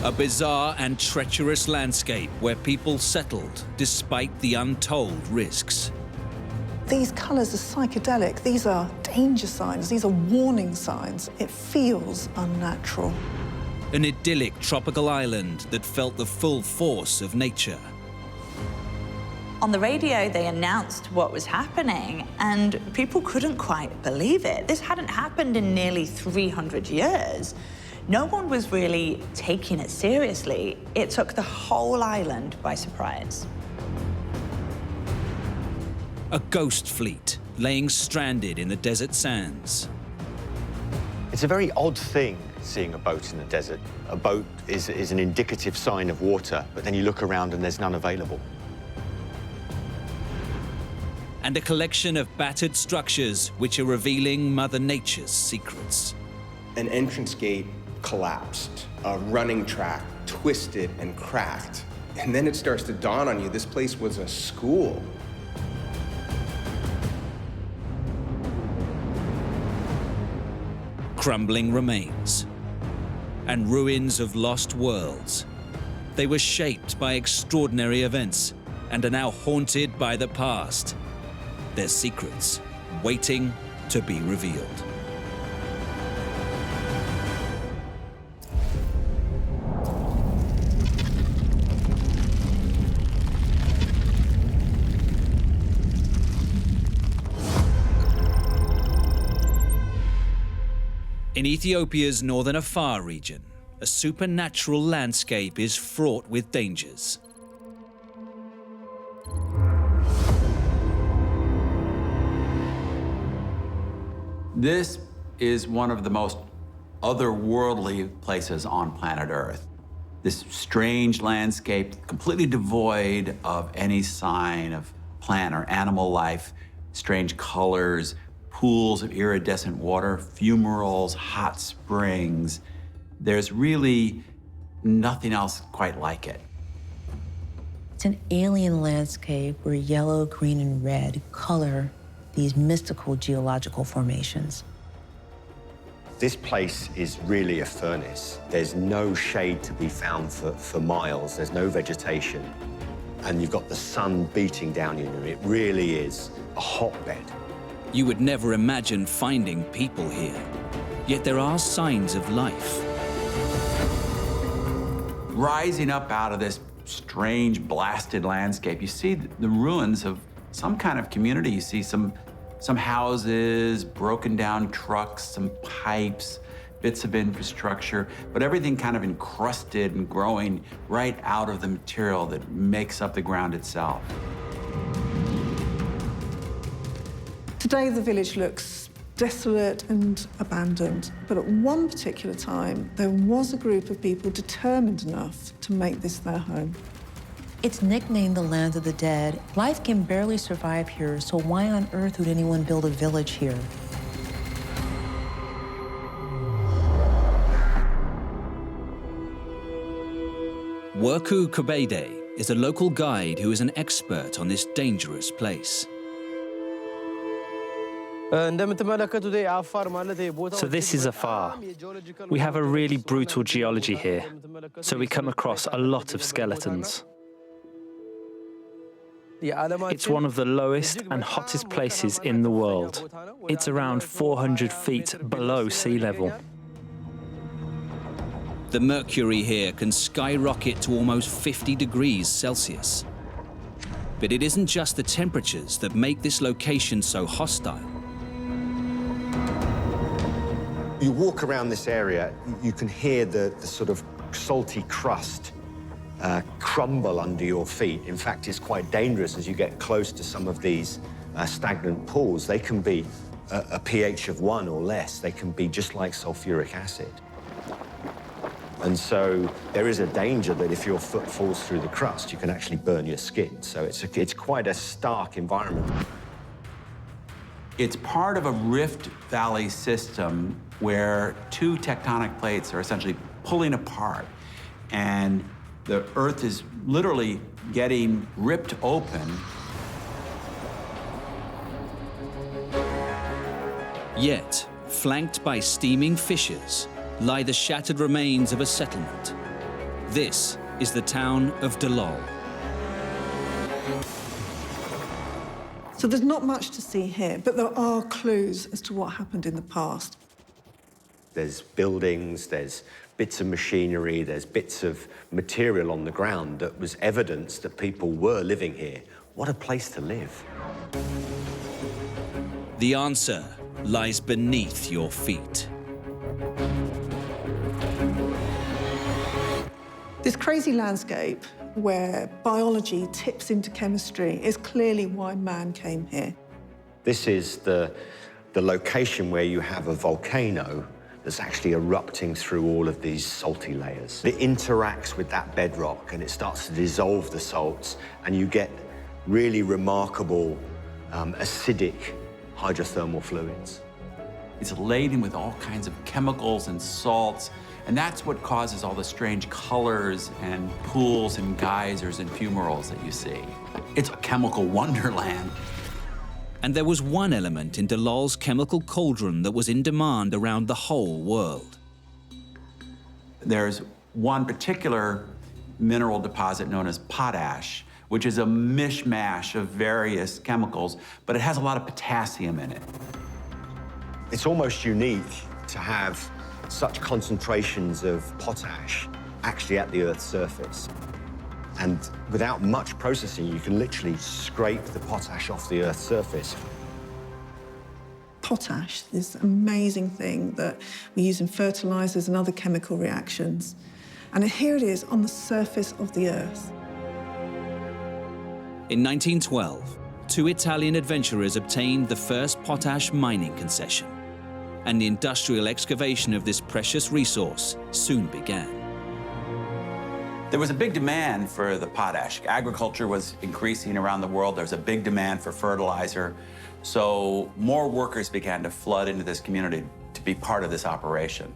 A bizarre and treacherous landscape where people settled despite the untold risks. These colours are psychedelic. These are danger signs. These are warning signs. It feels unnatural. An idyllic tropical island that felt the full force of nature. On the radio, they announced what was happening, and people couldn't quite believe it. This hadn't happened in nearly 300 years. No one was really taking it seriously. It took the whole island by surprise. A ghost fleet laying stranded in the desert sands. It's a very odd thing, seeing a boat in the desert. A boat is an indicative sign of water, but then you look around and there's none available. And a collection of battered structures which are revealing Mother Nature's secrets. An entrance gate collapsed, a running track twisted and cracked. And then it starts to dawn on you, this place was a school. Crumbling remains and ruins of lost worlds. They were shaped by extraordinary events and are now haunted by the past. Their secrets waiting to be revealed. In Ethiopia's northern Afar region, a supernatural landscape is fraught with dangers. This is one of the most otherworldly places on planet Earth. This strange landscape, completely devoid of any sign of plant or animal life, strange colors, pools of iridescent water, fumaroles, hot springs. There's really nothing else quite like it. It's an alien landscape where yellow, green, and red color these mystical geological formations. This place is really a furnace. There's no shade to be found for miles. There's no vegetation. And you've got the sun beating down on you. It really is a hotbed. You would never imagine finding people here, yet there are signs of life. Rising up out of this strange, blasted landscape, you see the ruins of some kind of community. You see some houses, broken down trucks, some pipes, bits of infrastructure, but everything kind of encrusted and growing right out of the material that makes up the ground itself. Today, the village looks desolate and abandoned, but at one particular time, there was a group of people determined enough to make this their home. It's nicknamed the Land of the Dead. Life can barely survive here, so why on earth would anyone build a village here? Worku Kobede is a local guide who is an expert on this dangerous place. So this is Afar. We have a really brutal geology here, so we come across a lot of skeletons. It's one of the lowest and hottest places in the world. It's around 400 feet below sea level. The mercury here can skyrocket to almost 50 degrees Celsius. But it isn't just the temperatures that make this location so hostile. You walk around this area, you can hear the sort of salty crust crumble under your feet. In fact, it's quite dangerous as you get close to some of these stagnant pools. They can be a pH of 1 or less. They can be just like sulfuric acid. And so there is a danger that if your foot falls through the crust, you can actually burn your skin. So it's quite a stark environment. It's part of a rift valley system where two tectonic plates are essentially pulling apart, and the Earth is literally getting ripped open. Yet, flanked by steaming fissures, lie the shattered remains of a settlement. This is the town of Dallol. So there's not much to see here, but there are clues as to what happened in the past. There's buildings, there's bits of machinery, there's bits of material on the ground that was evidence that people were living here. What a place to live. The answer lies beneath your feet. This crazy landscape where biology tips into chemistry is clearly why man came here. This is the location where you have a volcano that's actually erupting through all of these salty layers. It interacts with that bedrock and it starts to dissolve the salts, and you get really remarkable acidic hydrothermal fluids. It's laden with all kinds of chemicals and salts, and that's what causes all the strange colors and pools and geysers and fumaroles that you see. It's a chemical wonderland. And there was one element in Dallol's chemical cauldron that was in demand around the whole world. There's one particular mineral deposit known as potash, which is a mishmash of various chemicals, but it has a lot of potassium in it. It's almost unique to have such concentrations of potash actually at the Earth's surface. And without much processing, you can literally scrape the potash off the Earth's surface. Potash, this amazing thing that we use in fertilizers and other chemical reactions. And here it is on the surface of the Earth. In 1912, 2 Italian adventurers obtained the first potash mining concession, and the industrial excavation of this precious resource soon began. There was a big demand for the potash. Agriculture was increasing around the world. There was a big demand for fertilizer. So more workers began to flood into this community to be part of this operation.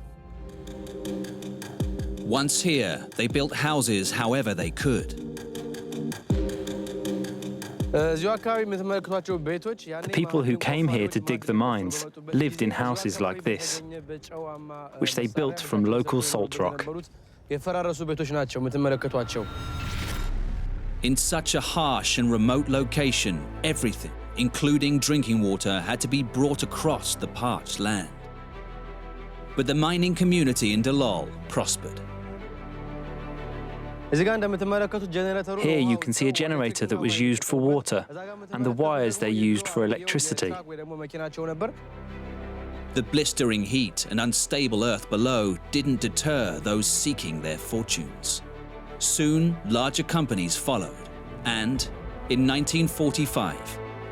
Once here, they built houses however they could. The people who came here to dig the mines lived in houses like this, which they built from local salt rock. In such a harsh and remote location, everything, including drinking water, had to be brought across the parched land. But the mining community in Dallol prospered. Here you can see a generator that was used for water and the wires they used for electricity. The blistering heat and unstable earth below didn't deter those seeking their fortunes. Soon, larger companies followed, and in 1945,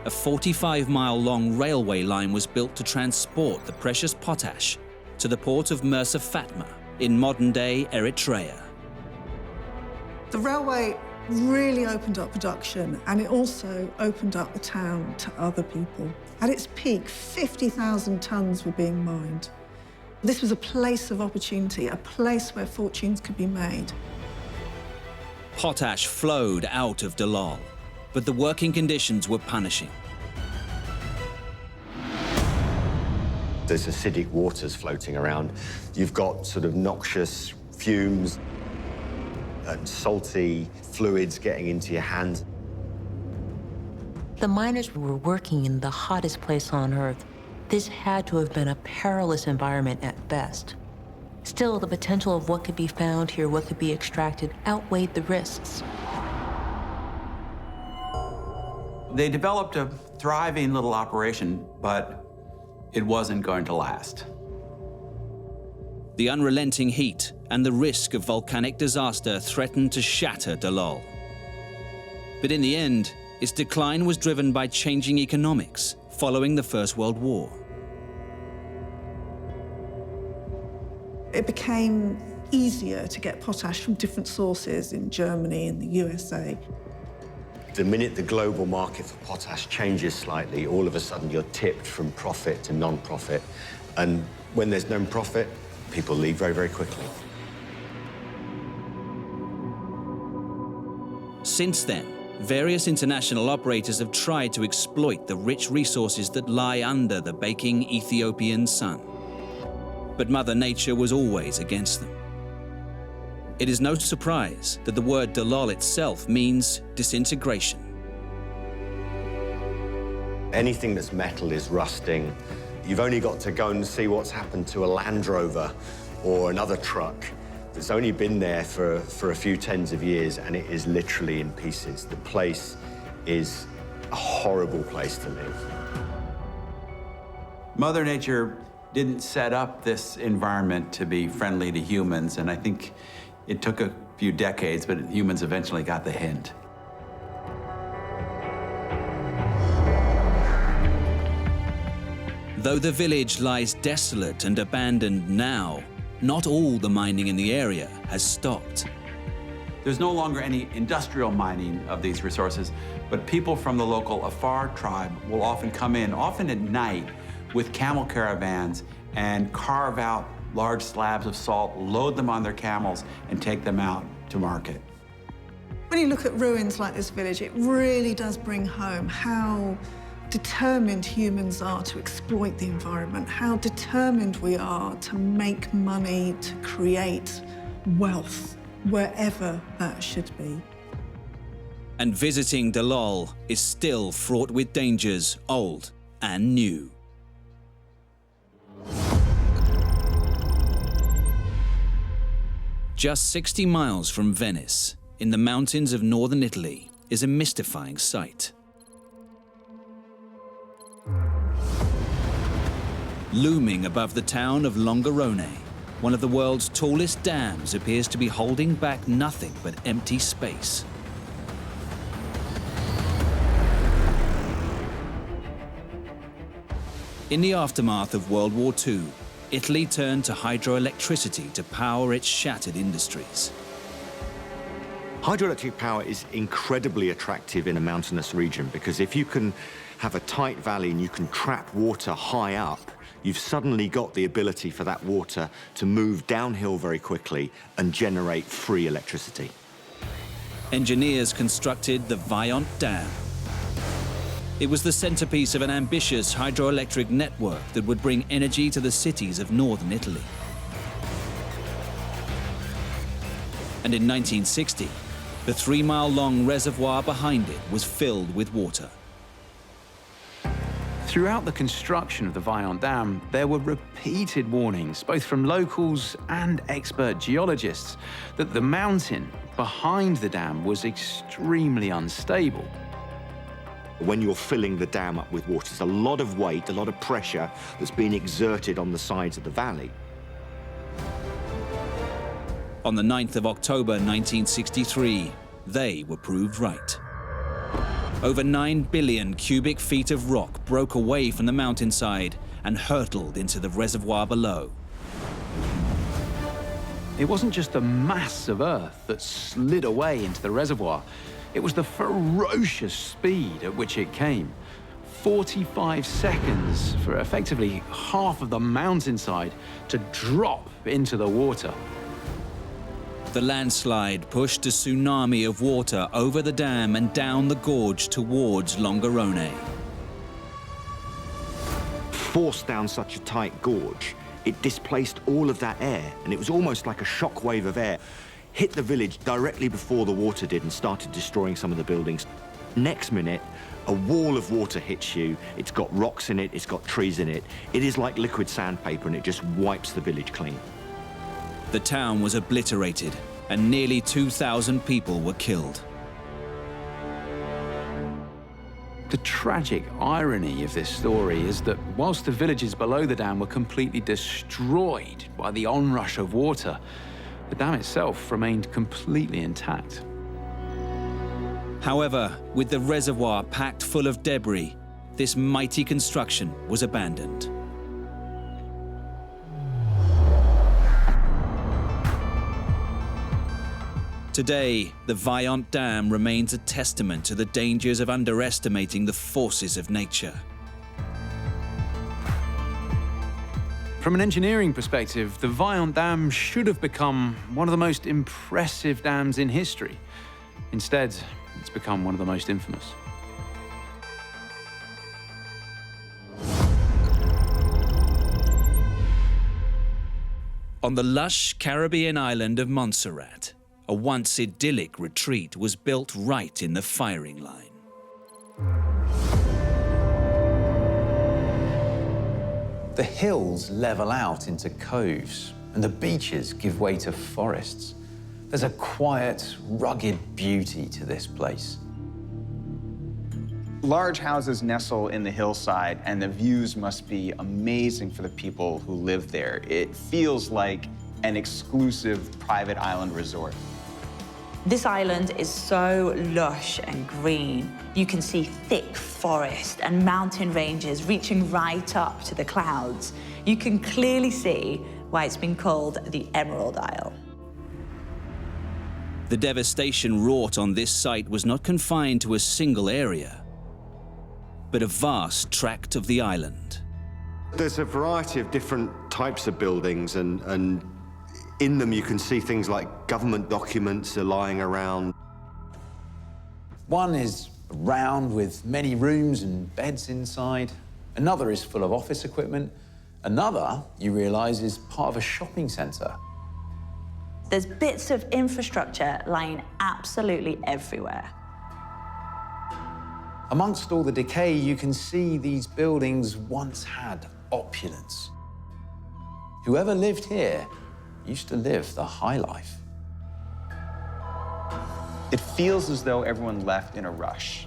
a 45-mile-long railway line was built to transport the precious potash to the port of Mersa Fatma in modern-day Eritrea. The railway really opened up production, and it also opened up the town to other people. At its peak, 50,000 tons were being mined. This was a place of opportunity, a place where fortunes could be made. Potash flowed out of Dallol, but the working conditions were punishing. There's acidic waters floating around. You've got sort of noxious fumes and salty fluids getting into your hands. The miners were working in the hottest place on Earth. This had to have been a perilous environment at best. Still, the potential of what could be found here, what could be extracted, outweighed the risks. They developed a thriving little operation, but it wasn't going to last. The unrelenting heat and the risk of volcanic disaster threatened to shatter Dallol. But in the end, its decline was driven by changing economics following the First World War. It became easier to get potash from different sources in Germany and the USA. The minute the global market for potash changes slightly, all of a sudden you're tipped from profit to non-profit. And when there's no profit, people leave very, very quickly. Since then, various international operators have tried to exploit the rich resources that lie under the baking Ethiopian sun. But Mother Nature was always against them. It is no surprise that the word Dallol itself means disintegration. Anything that's metal is rusting. You've only got to go and see what's happened to a Land Rover or another truck that's only been there for a few tens of years, and it is literally in pieces. The place is a horrible place to live. Mother Nature didn't set up this environment to be friendly to humans, and I think it took a few decades, but humans eventually got the hint. Though the village lies desolate and abandoned now, not all the mining in the area has stopped. There's no longer any industrial mining of these resources, but people from the local Afar tribe will often come in, often at night, with camel caravans and carve out large slabs of salt, load them on their camels, and take them out to market. When you look at ruins like this village, it really does bring home how determined humans are to exploit the environment, how determined we are to make money, to create wealth, wherever that should be. And visiting Dallol is still fraught with dangers, old and new. Just 60 miles from Venice, in the mountains of northern Italy, is a mystifying sight. Looming above the town of Longarone, one of the world's tallest dams appears to be holding back nothing but empty space. In the aftermath of World War II, Italy turned to hydroelectricity to power its shattered industries. Hydroelectric power is incredibly attractive in a mountainous region because if you can have a tight valley and you can trap water high up, you've suddenly got the ability for that water to move downhill very quickly and generate free electricity. Engineers constructed the Vaiont Dam. It was the centerpiece of an ambitious hydroelectric network that would bring energy to the cities of northern Italy. And in 1960, the 3-mile-long reservoir behind it was filled with water. Throughout the construction of the Vaiont Dam, there were repeated warnings, both from locals and expert geologists, that the mountain behind the dam was extremely unstable. When you're filling the dam up with water, there's a lot of weight, a lot of pressure that's being exerted on the sides of the valley. On the 9th of October 1963, they were proved right. Over 9 billion cubic feet of rock broke away from the mountainside and hurtled into the reservoir below. It wasn't just the mass of earth that slid away into the reservoir. It was the ferocious speed at which it came. 45 seconds for effectively half of the mountainside to drop into the water. The landslide pushed a tsunami of water over the dam and down the gorge towards Longarone. Forced down such a tight gorge, it displaced all of that air, and it was almost like a shock wave of air. Hit the village directly before the water did and started destroying some of the buildings. Next minute, a wall of water hits you. It's got rocks in it, it's got trees in it. It is like liquid sandpaper, and it just wipes the village clean. The town was obliterated, and nearly 2,000 people were killed. The tragic irony of this story is that whilst the villages below the dam were completely destroyed by the onrush of water, the dam itself remained completely intact. However, with the reservoir packed full of debris, this mighty construction was abandoned. Today, the Vaiont Dam remains a testament to the dangers of underestimating the forces of nature. From an engineering perspective, the Vaiont Dam should have become one of the most impressive dams in history. Instead, it's become one of the most infamous. On the lush Caribbean island of Montserrat, a once idyllic retreat was built right in the firing line. The hills level out into coves, and the beaches give way to forests. There's a quiet, rugged beauty to this place. Large houses nestle in the hillside, and the views must be amazing for the people who live there. It feels like an exclusive private island resort. This island is so lush and green. You can see thick forest and mountain ranges reaching right up to the clouds. You can clearly see why it's been called the Emerald Isle. The devastation wrought on this site was not confined to a single area, but a vast tract of the island. There's a variety of different types of buildings, and in them you can see things like government documents are lying around. One is round with many rooms and beds inside. Another is full of office equipment. Another, you realize, is part of a shopping center. There's bits of infrastructure lying absolutely everywhere. Amongst all the decay, you can see these buildings once had opulence. Whoever lived here used to live the high life. It feels as though everyone left in a rush.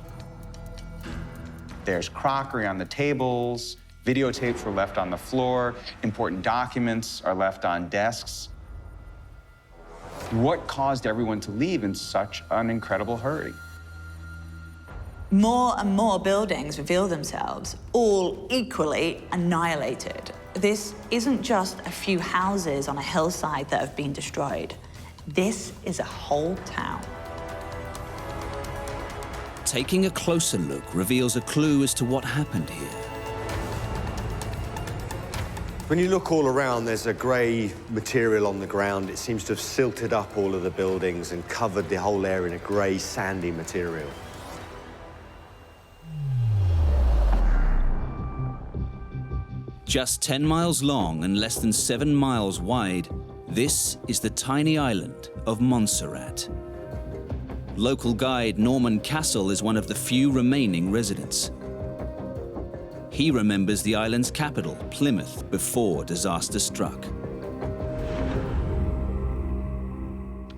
There's crockery on the tables, videotapes were left on the floor, important documents are left on desks. What caused everyone to leave in such an incredible hurry? More and more buildings reveal themselves, all equally annihilated. This isn't just a few houses on a hillside that have been destroyed. This is a whole town. Taking a closer look reveals a clue as to what happened here. When you look all around, there's a grey material on the ground. It seems to have silted up all of the buildings and covered the whole area in a grey, sandy material. Just 10 miles long and less than 7 miles wide, this is the tiny island of Montserrat. Local guide Norman Castle is one of the few remaining residents. He remembers the island's capital, Plymouth, before disaster struck.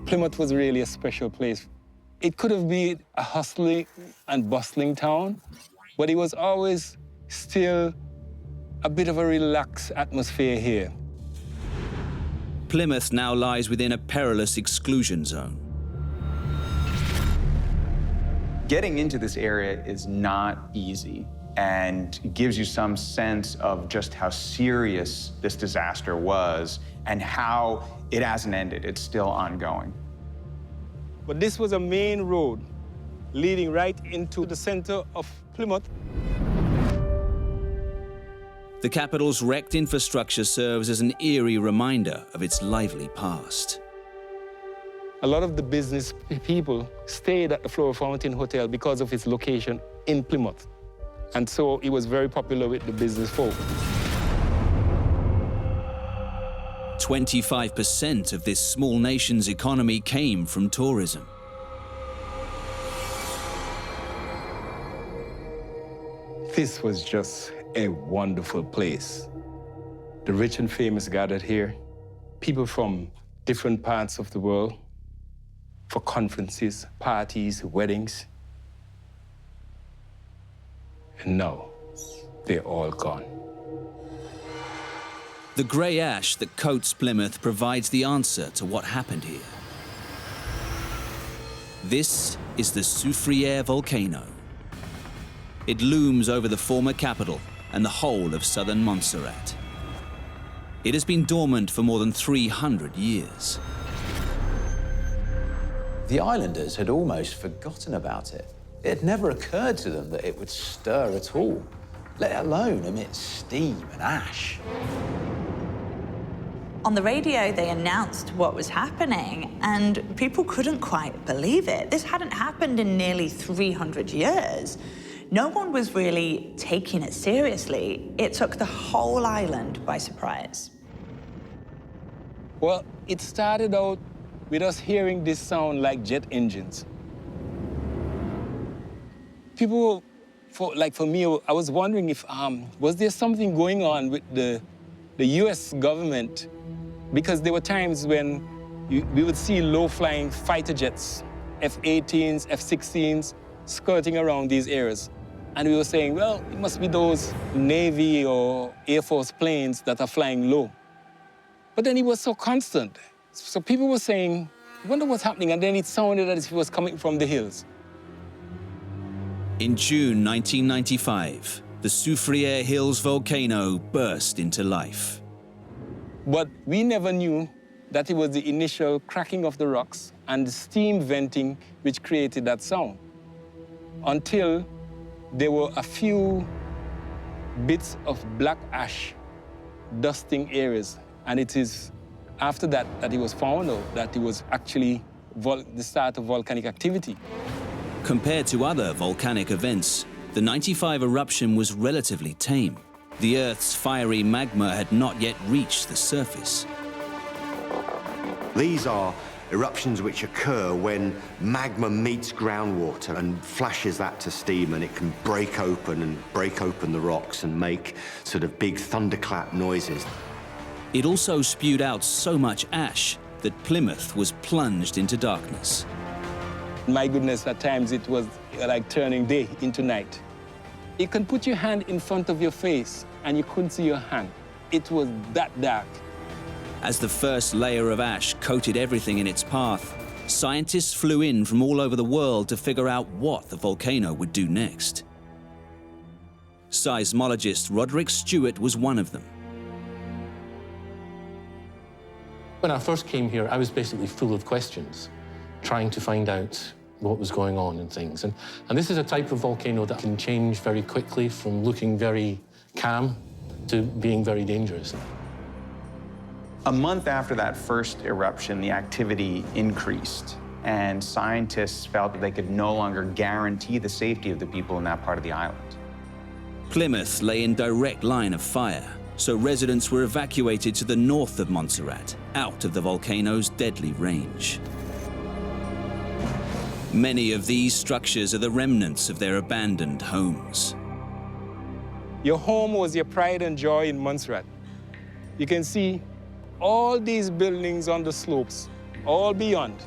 Plymouth was really a special place. It could have been a hustling and bustling town, but it was always still a bit of a relaxed atmosphere here. Plymouth now lies within a perilous exclusion zone. Getting into this area is not easy and gives you some sense of just how serious this disaster was and how it hasn't ended. It's still ongoing. But this was a main road leading right into the center of Plymouth. The capital's wrecked infrastructure serves as an eerie reminder of its lively past. A lot of the business people stayed at the Flora Fountain Hotel because of its location in Plymouth. And so it was very popular with the business folk. 25% of this small nation's economy came from tourism. This was just a wonderful place. The rich and famous gathered here, people from different parts of the world, for conferences, parties, weddings. And now, they're all gone. The grey ash that coats Plymouth provides the answer to what happened here. This is the Soufriere volcano. It looms over the former capital and the whole of southern Montserrat. It has been dormant for more than 300 years. The islanders had almost forgotten about it. It had never occurred to them that it would stir at all, let alone emit steam and ash. On the radio, they announced what was happening, and people couldn't quite believe it. This hadn't happened in nearly 300 years. No one was really taking it seriously. It took the whole island by surprise. Well, it started out with us hearing this sound like jet engines. People, for me, I was wondering if, was there something going on with the US government? Because there were times when we would see low-flying fighter jets, F-18s, F-16s, skirting around these areas. And we were saying, well, it must be those Navy or Air Force planes that are flying low. But then it was so constant. So people were saying, I wonder what's happening, and then it sounded as if it was coming from the hills. In June 1995, the Soufriere Hills volcano burst into life. But we never knew that it was the initial cracking of the rocks and the steam venting which created that sound, until there were a few bits of black ash dusting areas. And it is after that that it was found out that it was actually the start of volcanic activity. Compared to other volcanic events, the 95 eruption was relatively tame. The Earth's fiery magma had not yet reached the surface. These are eruptions which occur when magma meets groundwater and flashes that to steam, and it can break open the rocks and make sort of big thunderclap noises. It also spewed out so much ash that Plymouth was plunged into darkness. My goodness, at times it was like turning day into night. You can put your hand in front of your face and you couldn't see your hand. It was that dark. As the first layer of ash coated everything in its path, scientists flew in from all over the world to figure out what the volcano would do next. Seismologist Roderick Stewart was one of them. When I first came here, I was basically full of questions, trying to find out what was going on and things. And this is a type of volcano that can change very quickly from looking very calm to being very dangerous. A month after that first eruption, the activity increased, and scientists felt that they could no longer guarantee the safety of the people in that part of the island. Plymouth lay in direct line of fire, so residents were evacuated to the north of Montserrat, out of the volcano's deadly range. Many of these structures are the remnants of their abandoned homes. Your home was your pride and joy in Montserrat. You can see all these buildings on the slopes, all beyond.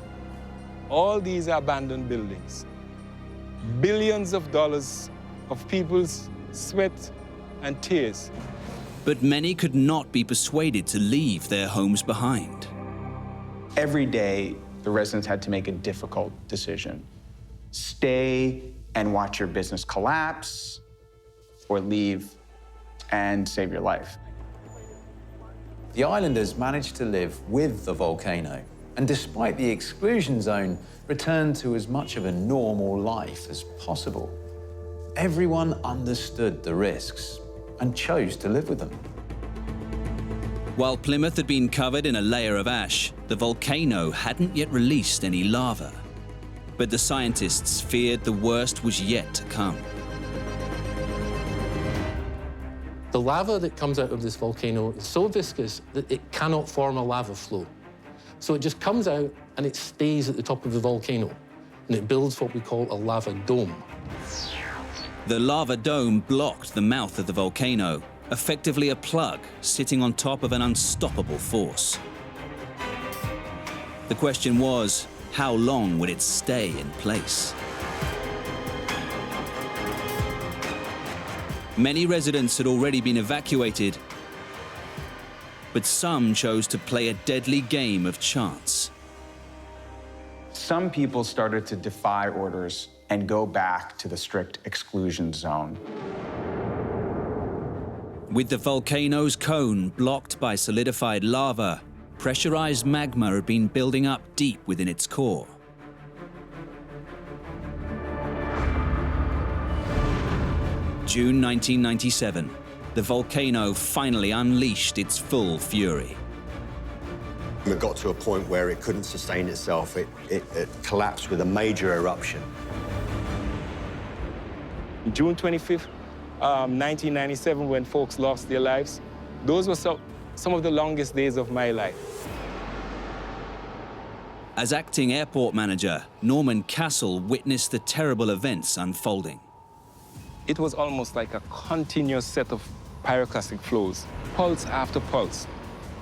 All these are abandoned buildings. Billions of dollars of people's sweat and tears. But many could not be persuaded to leave their homes behind. Every day, the residents had to make a difficult decision. Stay and watch your business collapse, or leave and save your life. The islanders managed to live with the volcano, and despite the exclusion zone, returned to as much of a normal life as possible. Everyone understood the risks and chose to live with them. While Plymouth had been covered in a layer of ash, the volcano hadn't yet released any lava. But the scientists feared the worst was yet to come. The lava that comes out of this volcano is so viscous that it cannot form a lava flow. So it just comes out and it stays at the top of the volcano, and it builds what we call a lava dome. The lava dome blocked the mouth of the volcano, effectively a plug sitting on top of an unstoppable force. The question was, how long would it stay in place? Many residents had already been evacuated, but some chose to play a deadly game of chance. Some people started to defy orders and go back to the strict exclusion zone. With the volcano's cone blocked by solidified lava, pressurized magma had been building up deep within its core. June 1997, the volcano finally unleashed its full fury. It got to a point where it couldn't sustain itself. It collapsed with a major eruption. June 25th, 1997, when folks lost their lives, those were some of the longest days of my life. As acting airport manager, Norman Castle witnessed the terrible events unfolding. It was almost like a continuous set of pyroclastic flows, pulse after pulse.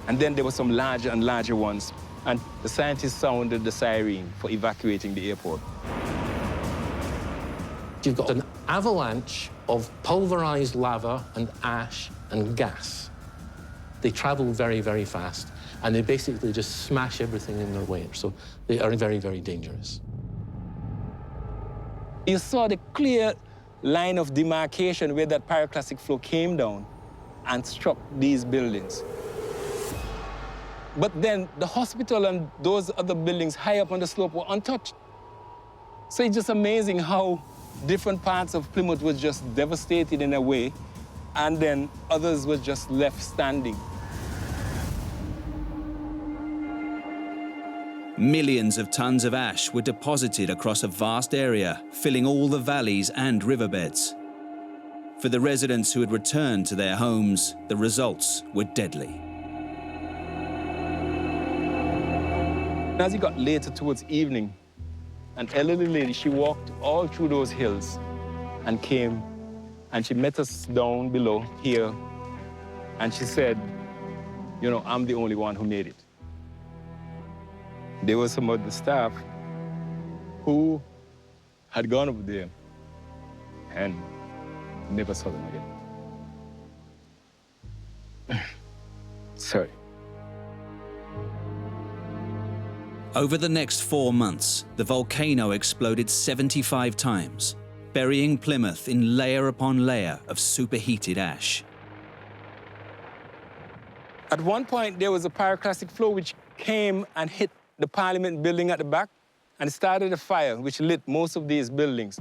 And then there were some larger and larger ones. And the scientists sounded the siren for evacuating the airport. You've got an avalanche of pulverized lava and ash and gas. They travel very, very fast, and they basically just smash everything in their way. So they are very, very dangerous. You saw the clear line of demarcation where that pyroclastic flow came down and struck these buildings. But then the hospital and those other buildings high up on the slope were untouched. So it's just amazing how different parts of Plymouth was just devastated in a way, and then others were just left standing. Millions of tons of ash were deposited across a vast area, filling all the valleys and riverbeds. For the residents who had returned to their homes, the results were deadly. As it got later towards evening, an elderly lady, she walked all through those hills and came, and she met us down below here, and she said, you know, I'm the only one who made it. There were some of the staff who had gone over there and never saw them again. Sorry. Over the next 4 months, the volcano exploded 75 times, burying Plymouth in layer upon layer of superheated ash. At one point, there was a pyroclastic flow which came and hit the Parliament building at the back and started a fire which lit most of these buildings.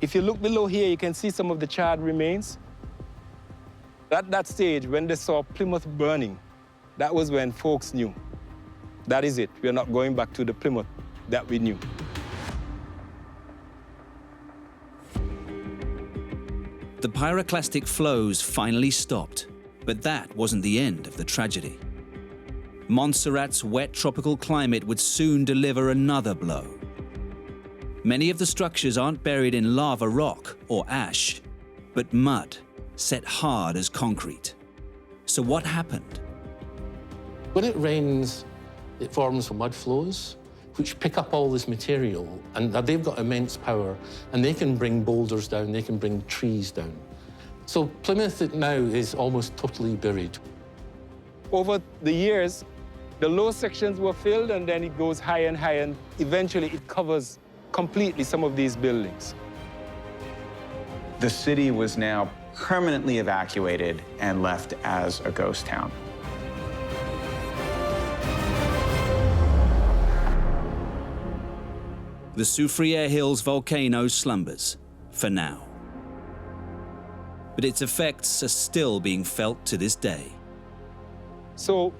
If you look below here, you can see some of the charred remains. At that stage, when they saw Plymouth burning, that was when folks knew. That is it. We are not going back to the Plymouth that we knew. The pyroclastic flows finally stopped, but that wasn't the end of the tragedy. Montserrat's wet tropical climate would soon deliver another blow. Many of the structures aren't buried in lava rock or ash, but mud, set hard as concrete. So what happened? When it rains, it forms mud flows, which pick up all this material, and they've got immense power, and they can bring boulders down, they can bring trees down. So Plymouth now is almost totally buried. Over the years, the low sections were filled, and then it goes higher and higher, and eventually it covers completely some of these buildings. The city was now permanently evacuated and left as a ghost town. The Soufriere Hills volcano slumbers, for now. But its effects are still being felt to this day. So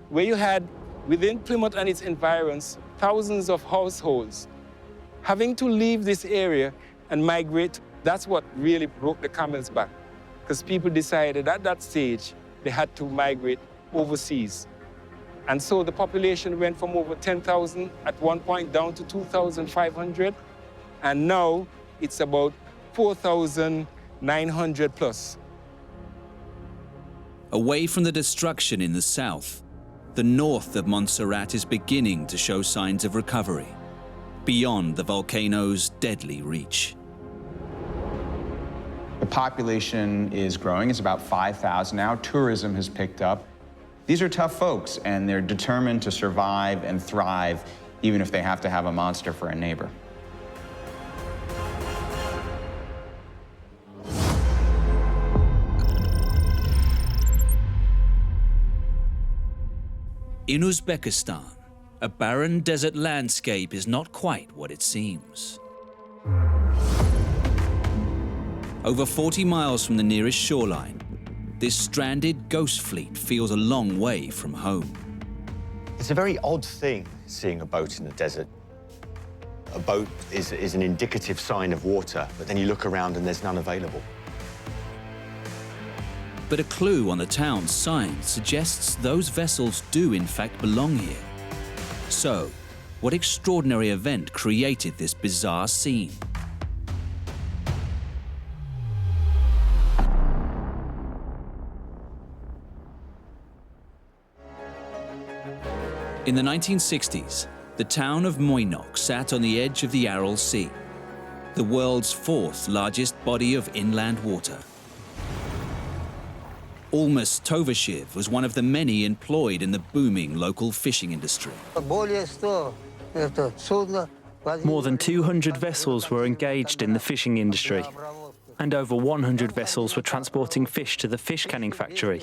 where you had, within Plymouth and its environs, thousands of households having to leave this area and migrate, that's what really broke the camel's back. Because people decided at that stage they had to migrate overseas. And so the population went from over 10,000 at one point down to 2,500. And now it's about 4,900 plus. Away from the destruction in the south, the north of Montserrat is beginning to show signs of recovery, beyond the volcano's deadly reach. The population is growing. It's about 5,000 now. Tourism has picked up. These are tough folks, and they're determined to survive and thrive, even if they have to have a monster for a neighbor. In Uzbekistan, a barren desert landscape is not quite what it seems. Over 40 miles from the nearest shoreline, this stranded ghost fleet feels a long way from home. It's a very odd thing, seeing a boat in the desert. A boat is an indicative sign of water, but then you look around and there's none available. But a clue on the town's sign suggests those vessels do in fact belong here. So, What extraordinary event created this bizarre scene? In the 1960s, the town of Vaiont sat on the edge of the Aral Sea, the world's fourth largest body of inland water. Almas Tovashiv was one of the many employed in the booming local fishing industry. More than 200 vessels were engaged in the fishing industry, and over 100 vessels were transporting fish to the fish canning factory,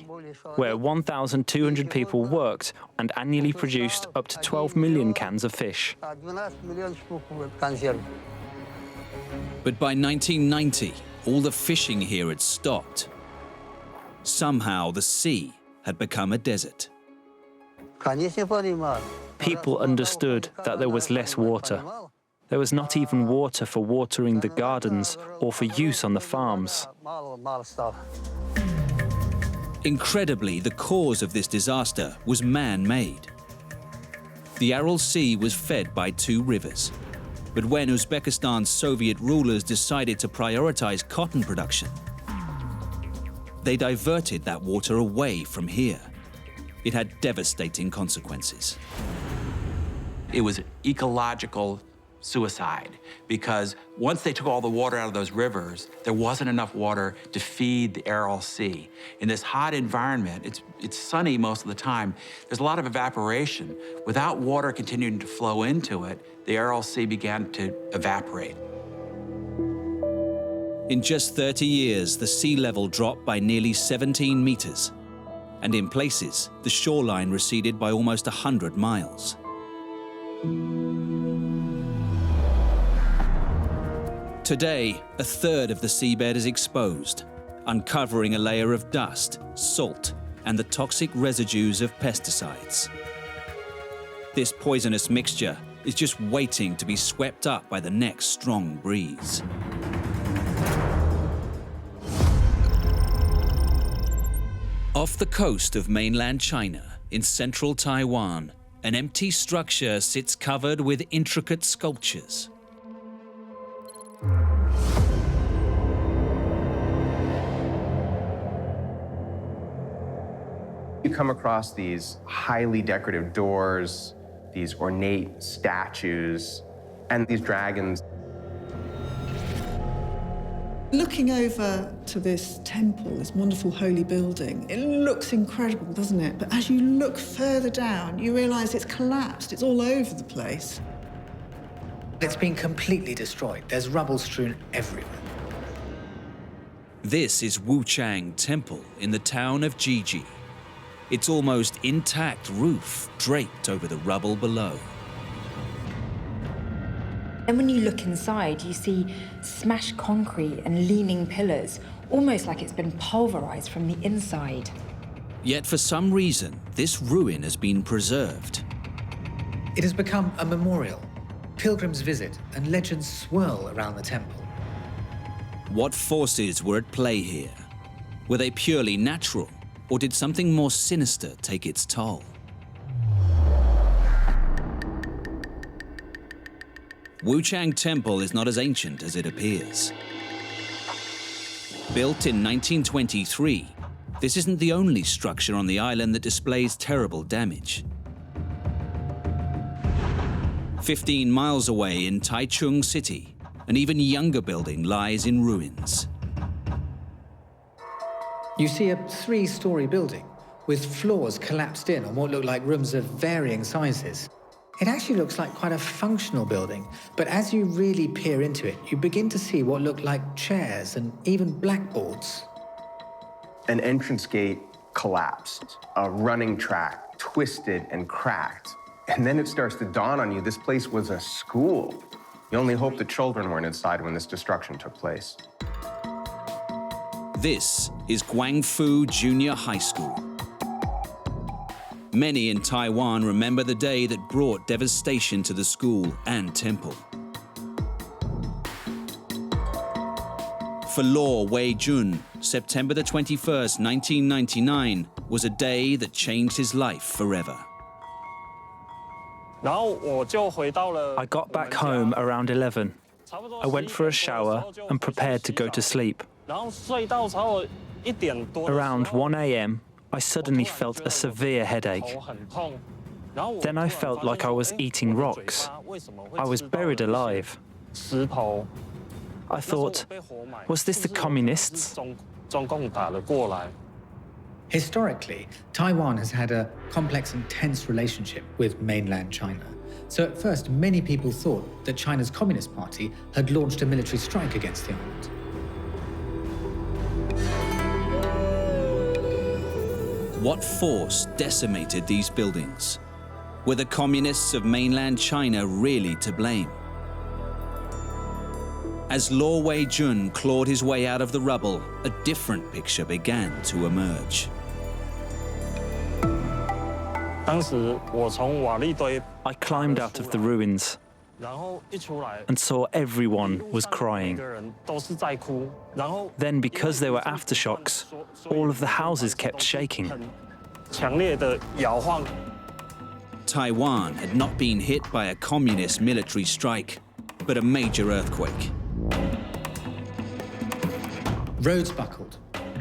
where 1,200 people worked and annually produced up to 12 million cans of fish. But by 1990, all the fishing here had stopped. Somehow the sea had become a desert. People understood that there was less water. There was not even water for watering the gardens or for use on the farms. Incredibly, the cause of this disaster was man-made. The Aral Sea was fed by two rivers. But when Uzbekistan's Soviet rulers decided to prioritize cotton production, they diverted that water away from here. It had devastating consequences. It was ecological suicide, because once they took all the water out of those rivers, there wasn't enough water to feed the Aral Sea. In this hot environment, it's sunny most of the time, there's a lot of evaporation. Without water continuing to flow into it, the Aral Sea began to evaporate. In just 30 years, the sea level dropped by nearly 17 meters, and in places, the shoreline receded by almost 100 miles. Today, a third of the seabed is exposed, uncovering a layer of dust, salt, and the toxic residues of pesticides. This poisonous mixture is just waiting to be swept up by the next strong breeze. Off the coast of mainland China, in central Taiwan, an empty structure sits covered with intricate sculptures. You come across these highly decorative doors, these ornate statues, and these dragons. Looking over to this temple, this wonderful holy building, it looks incredible, doesn't it? But as you look further down, you realize it's collapsed. It's all over the place. It's been completely destroyed. There's rubble strewn everywhere. This is Wuchang Temple in the town of Jiji. Its almost intact roof draped over the rubble below. And when you look inside, you see smashed concrete and leaning pillars, almost like it's been pulverized from the inside. Yet for some reason, this ruin has been preserved. It has become a memorial. Pilgrims visit and legends swirl around the temple. What forces were at play here? Were they purely natural, or did something more sinister take its toll? Wuchang Temple is not as ancient as it appears. Built in 1923, this isn't the only structure on the island that displays terrible damage. 15 miles away in Taichung City, an even younger building lies in ruins. You see a 3-story building with floors collapsed in on what look like rooms of varying sizes. It actually looks like quite a functional building, but as you really peer into it, you begin to see what look like chairs and even blackboards. An entrance gate collapsed, a running track twisted and cracked, and then it starts to dawn on you, this place was a school. You only hope the children weren't inside when this destruction took place. This is Guangfu Junior High School. Many in Taiwan remember the day that brought devastation to the school and temple. For Law Wei Jun, September the 21st, 1999 was a day that changed his life forever. I got back home around 11. I went for a shower and prepared to go to sleep. Around 1 a.m., I suddenly felt a severe headache. Then I felt like I was eating rocks. I was buried alive. I thought, was this the communists? Historically, Taiwan has had a complex and tense relationship with mainland China. So at first, many people thought that China's Communist Party had launched a military strike against the island. What force decimated these buildings? Were the communists of mainland China really to blame? As Luo Wei-jun clawed his way out of the rubble, a different picture began to emerge. I climbed out of the ruins and saw everyone was crying. Then, because there were aftershocks, all of the houses kept shaking. Taiwan had not been hit by a communist military strike, but a major earthquake. Roads buckled,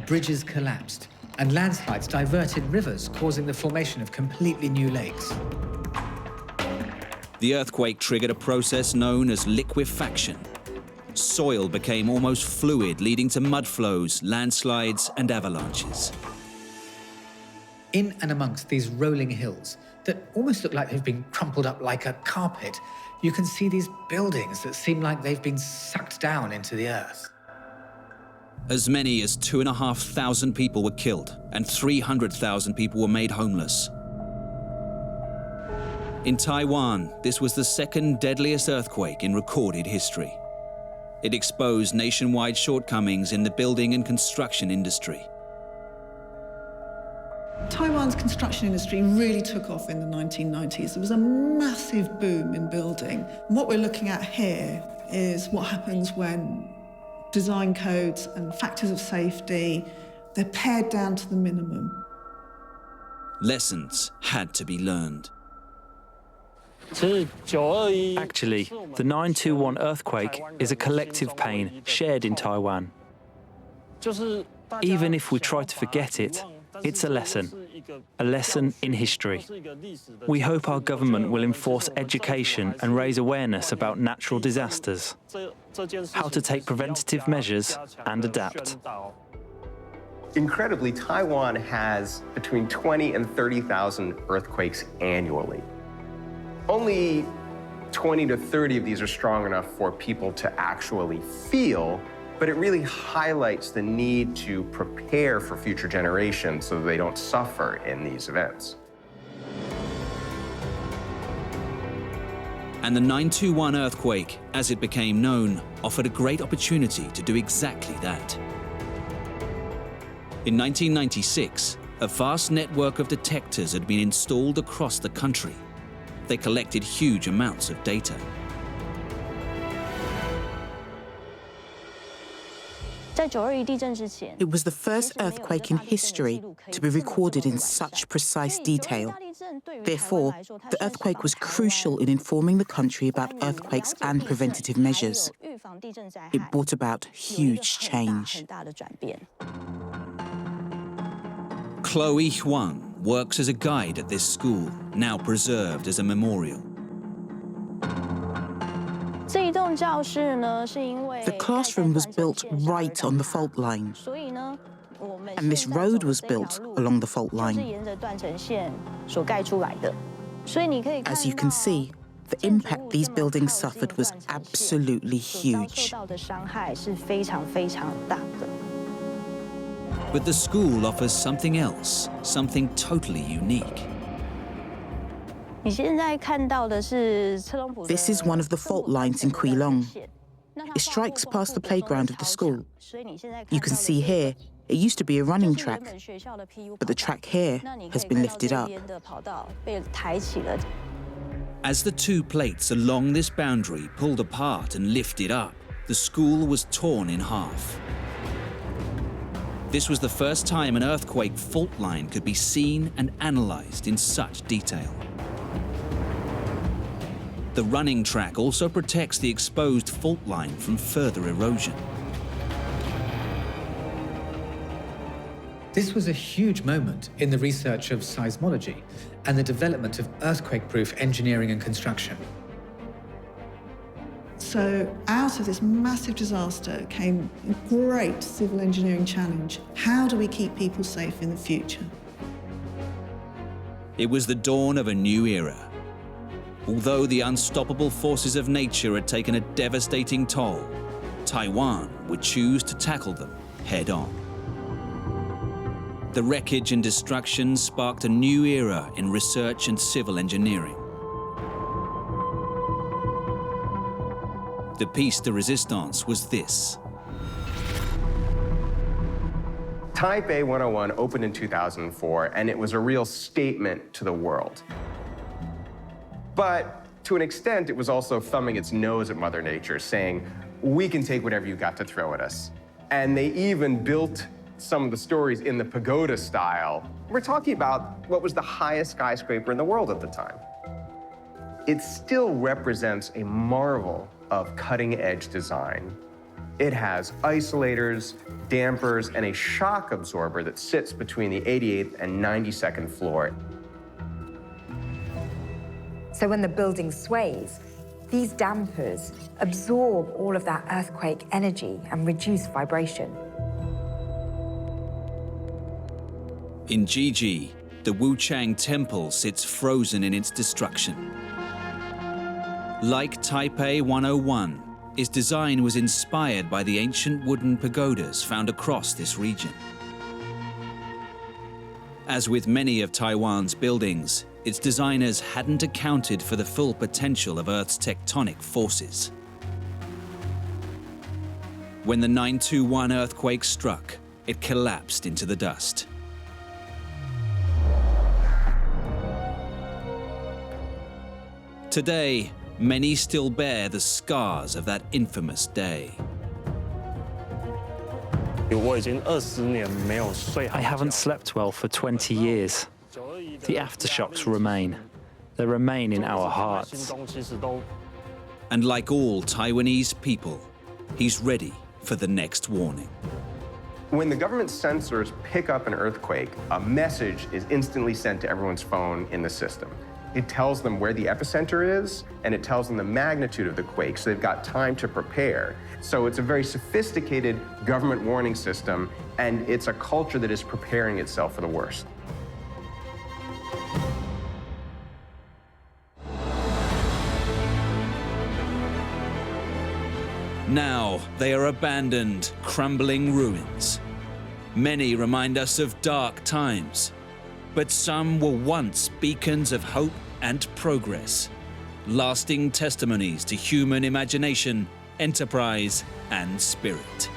bridges collapsed, and landslides diverted rivers, causing the formation of completely new lakes. The earthquake triggered a process known as liquefaction. Soil became almost fluid, leading to mud flows, landslides, and avalanches. In and amongst these rolling hills that almost look like they've been crumpled up like a carpet, you can see these buildings that seem like they've been sucked down into the earth. As many as 2,500 people were killed, and 300,000 people were made homeless. In Taiwan, this was the second deadliest earthquake in recorded history. It exposed nationwide shortcomings in the building and construction industry. Taiwan's construction industry really took off in the 1990s. There was a massive boom in building. And what we're looking at here is what happens when design codes and factors of safety, they're pared down to the minimum. Lessons had to be learned. Actually, the 9/21 earthquake is a collective pain shared in Taiwan. Even if we try to forget it, it's a lesson in history. We hope our government will enforce education and raise awareness about natural disasters, how to take preventative measures and adapt. Incredibly, Taiwan has between 20 and 30,000 earthquakes annually. Only 20 to 30 of these are strong enough for people to actually feel, but it really highlights the need to prepare for future generations so that they don't suffer in these events. And the 9/21 earthquake, as it became known, offered a great opportunity to do exactly that. In 1996, a vast network of detectors had been installed across the country. They collected huge amounts of data. It was the first earthquake in history to be recorded in such precise detail. Therefore, the earthquake was crucial in informing the country about earthquakes and preventative measures. It brought about huge change. Chloe Huang works as a guide at this school, now preserved as a memorial. The classroom was built right on the fault line, and this road was built along the fault line. As you can see, the impact these buildings suffered was absolutely huge. But the school offers something else, something totally unique. This is one of the fault lines in Keelung. It strikes past the playground of the school. You can see here, it used to be a running track, but the track here has been lifted up. As the two plates along this boundary pulled apart and lifted up, the school was torn in half. This was the first time an earthquake fault line could be seen and analyzed in such detail. The running track also protects the exposed fault line from further erosion. This was a huge moment in the research of seismology and the development of earthquake-proof engineering and construction. So out of this massive disaster came a great civil engineering challenge. How do we keep people safe in the future? It was the dawn of a new era. Although the unstoppable forces of nature had taken a devastating toll, Taiwan would choose to tackle them head-on. The wreckage and destruction sparked a new era in research and civil engineering. The piece de resistance was this. Taipei 101 opened in 2004, and it was a real statement to the world. But to an extent, it was also thumbing its nose at Mother Nature, saying, we can take whatever you got to throw at us. And they even built some of the stories in the pagoda style. We're talking about what was the highest skyscraper in the world at the time. It still represents a marvel of cutting-edge design. It has isolators, dampers, and a shock absorber that sits between the 88th and 92nd floor. So when the building sways, these dampers absorb all of that earthquake energy and reduce vibration. In Jiji, the Wuchang Temple sits frozen in its destruction. Like Taipei 101, its design was inspired by the ancient wooden pagodas found across this region. As with many of Taiwan's buildings, its designers hadn't accounted for the full potential of Earth's tectonic forces. When the 9/21 earthquake struck, it collapsed into the dust. Today, many still bear the scars of that infamous day. I haven't slept well for 20 years. The aftershocks remain. They remain in our hearts. And like all Taiwanese people, he's ready for the next warning. When the government sensors pick up an earthquake, a message is instantly sent to everyone's phone in the system. It tells them where the epicenter is, and it tells them the magnitude of the quake, so they've got time to prepare. So it's a very sophisticated government warning system, and it's a culture that is preparing itself for the worst. Now they are abandoned, crumbling ruins. Many remind us of dark times, but some were once beacons of hope and progress, lasting testimonies to human imagination, enterprise, and spirit.